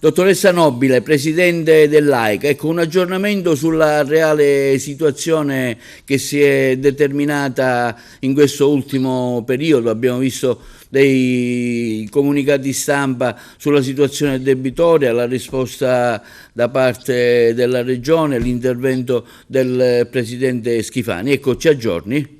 Dottoressa Nobile, presidente dell'AICA, ecco un aggiornamento sulla reale situazione che si è determinata in questo ultimo periodo. Abbiamo visto dei comunicati stampa sulla situazione debitoria, la risposta da parte della Regione, l'intervento del presidente Schifani. Ecco, ci aggiorni?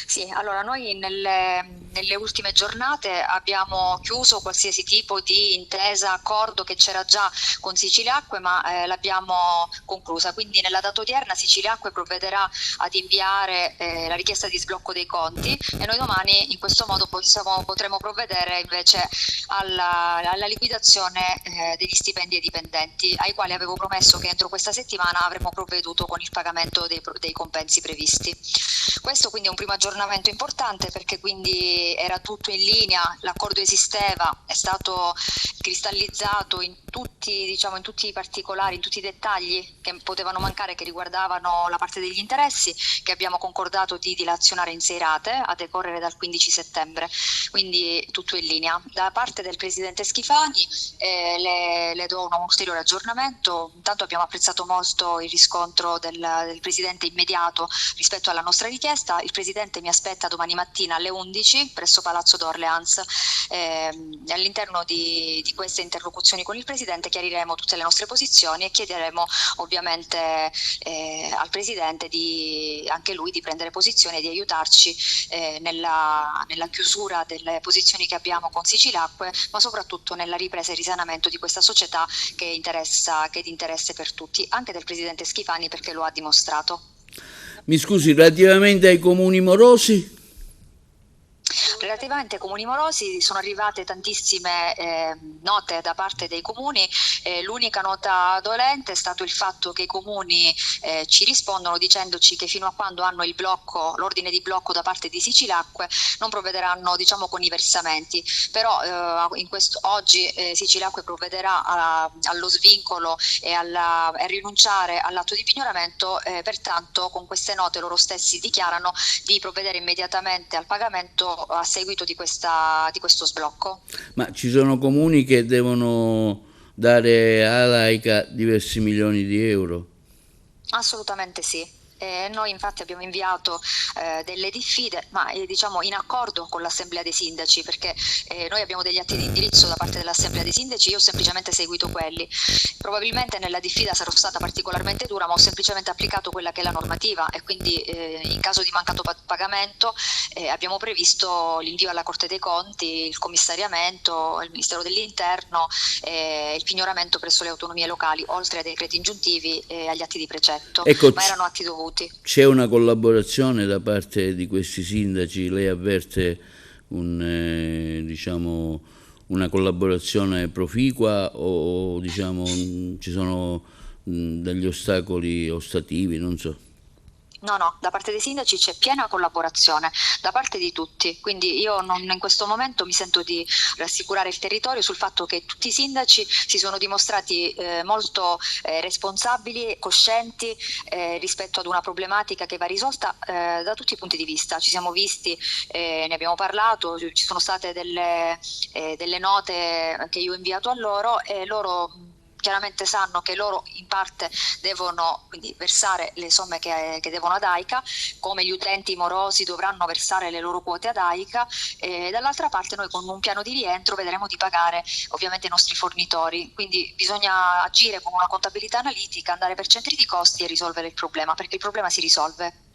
Sì, allora noi nelle ultime giornate abbiamo chiuso qualsiasi tipo di intesa, accordo che c'era già con Siciliacque, ma l'abbiamo conclusa. Quindi nella data odierna Siciliacque provvederà ad inviare la richiesta di sblocco dei conti e noi domani in questo modo potremo provvedere invece alla liquidazione degli stipendi ai dipendenti, ai quali avevo promesso che entro questa settimana avremmo provveduto con il pagamento dei compensi previsti. Questo quindi è un primo aggiornamento importante, perché quindi era tutto in linea, l'accordo esisteva, è stato cristallizzato in tutti, diciamo, in tutti i particolari, in tutti i dettagli che potevano mancare, che riguardavano la parte degli interessi, che abbiamo concordato di dilazionare in 6 rate a decorrere dal 15 settembre, quindi tutto in linea. Da parte del presidente Schifani le do un ulteriore aggiornamento. Intanto abbiamo apprezzato molto il riscontro del presidente immediato rispetto alla nostra richiesta. Il presidente mi aspetta domani mattina alle 11 presso Palazzo d'Orleans. All'interno di queste interlocuzioni con il presidente chiariremo tutte le nostre posizioni e chiederemo ovviamente al presidente anche lui di prendere posizione e di aiutarci nella chiusura delle posizioni che abbiamo con Siciliacque, ma soprattutto nella ripresa e risanamento di questa società che è di interesse per tutti, anche del presidente Schifani, perché lo ha dimostrato. Mi scusi, relativamente ai comuni morosi? Relativamente ai comuni morosi sono arrivate tantissime note da parte dei comuni. L'unica nota dolente è stato il fatto che i comuni ci rispondono dicendoci che fino a quando hanno l'ordine di blocco da parte di Siciliacque non provvederanno, diciamo, con i versamenti. Però oggi Siciliacque provvederà allo svincolo e a rinunciare all'atto di pignoramento, pertanto con queste note loro stessi dichiarano di provvedere immediatamente al pagamento a seguito di questo sblocco. Ma ci sono comuni che devono dare all'AICA diversi milioni di euro. Assolutamente sì. Noi infatti abbiamo inviato delle diffide, ma diciamo in accordo con l'Assemblea dei Sindaci, perché noi abbiamo degli atti di indirizzo da parte dell'Assemblea dei Sindaci, io ho semplicemente seguito quelli. Probabilmente nella diffida sarò stata particolarmente dura, ma ho semplicemente applicato quella che è la normativa e quindi in caso di mancato pagamento abbiamo previsto l'invio alla Corte dei Conti, il commissariamento al Ministero dell'Interno, il pignoramento presso le autonomie locali, oltre ai decreti ingiuntivi e agli atti di precetto, ecco, ma erano atti dovuti. C'è una collaborazione da parte di questi sindaci? Lei avverte diciamo, una collaborazione proficua o diciamo, ci sono degli ostacoli ostativi, non so. No, da parte dei sindaci c'è piena collaborazione, da parte di tutti, quindi io in questo momento mi sento di rassicurare il territorio sul fatto che tutti i sindaci si sono dimostrati molto responsabili e coscienti rispetto ad una problematica che va risolta da tutti i punti di vista. Ci siamo visti, ne abbiamo parlato, ci sono state delle note che io ho inviato a loro e loro chiaramente sanno che loro in parte devono quindi versare le somme che devono ad AICA, come gli utenti morosi dovranno versare le loro quote ad AICA, e dall'altra parte noi con un piano di rientro vedremo di pagare ovviamente i nostri fornitori, quindi bisogna agire con una contabilità analitica, andare per centri di costi e risolvere il problema, perché il problema si risolve.